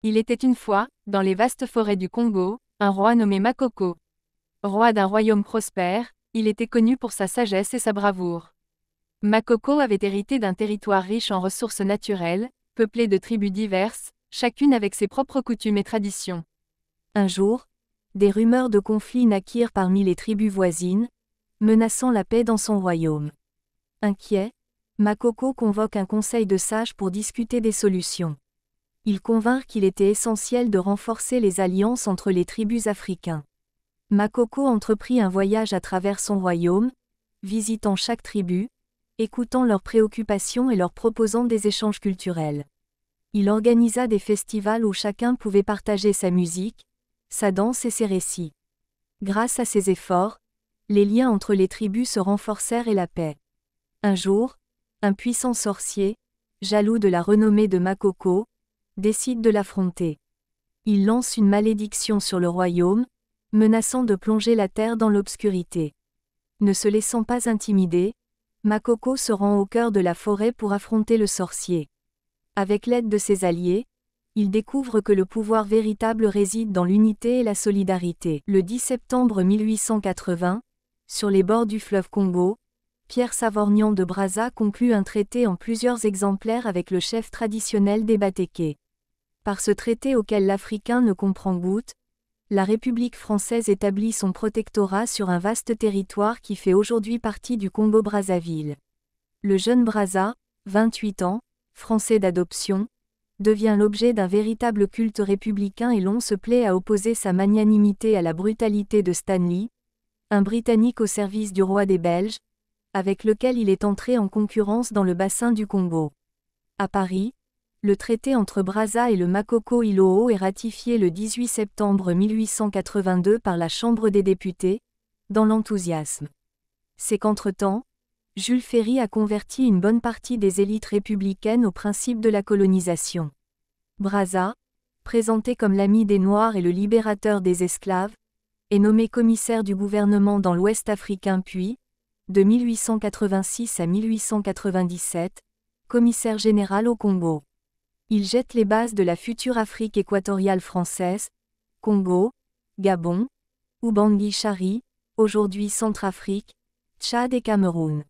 Il était une fois, dans les vastes forêts du Congo, un roi nommé Makoko. Roi d'un royaume prospère, il était connu pour sa sagesse et sa bravoure. Makoko avait hérité d'un territoire riche en ressources naturelles, peuplé de tribus diverses, chacune avec ses propres coutumes et traditions. Un jour, des rumeurs de conflits naquirent parmi les tribus voisines, menaçant la paix dans son royaume. Inquiet, Makoko convoque un conseil de sages pour discuter des solutions. Ils convinrent qu'il était essentiel de renforcer les alliances entre les tribus africains. Makoko entreprit un voyage à travers son royaume, visitant chaque tribu, écoutant leurs préoccupations et leur proposant des échanges culturels. Il organisa des festivals où chacun pouvait partager sa musique, sa danse et ses récits. Grâce à ces efforts, les liens entre les tribus se renforcèrent et la paix. Un jour, un puissant sorcier, jaloux de la renommée de Makoko, décide de l'affronter. Il lance une malédiction sur le royaume, menaçant de plonger la terre dans l'obscurité. Ne se laissant pas intimider, Makoko se rend au cœur de la forêt pour affronter le sorcier. Avec l'aide de ses alliés, il découvre que le pouvoir véritable réside dans l'unité et la solidarité. Le 10 septembre 1880, sur les bords du fleuve Congo, Pierre Savorgnan de Brazza conclut un traité en plusieurs exemplaires avec le chef traditionnel des Batéké. Par ce traité auquel l'Africain ne comprend goutte, la République française établit son protectorat sur un vaste territoire qui fait aujourd'hui partie du Congo-Brazzaville. Le jeune Brazza, 28 ans, français d'adoption, devient l'objet d'un véritable culte républicain et l'on se plaît à opposer sa magnanimité à la brutalité de Stanley, un Britannique au service du roi des Belges, avec lequel il est entré en concurrence dans le bassin du Congo. À Paris, le traité entre Brazza et le Makoko Iloo est ratifié le 18 septembre 1882 par la Chambre des députés, dans l'enthousiasme. C'est qu'entre-temps, Jules Ferry a converti une bonne partie des élites républicaines au principe de la colonisation. Brazza, présenté comme l'ami des Noirs et le libérateur des esclaves, est nommé commissaire du gouvernement dans l'Ouest africain puis, de 1886 à 1897, commissaire général au Congo. Il jette les bases de la future Afrique équatoriale française, Congo, Gabon, Ubangui-Chari, aujourd'hui Centrafrique, Tchad et Cameroun.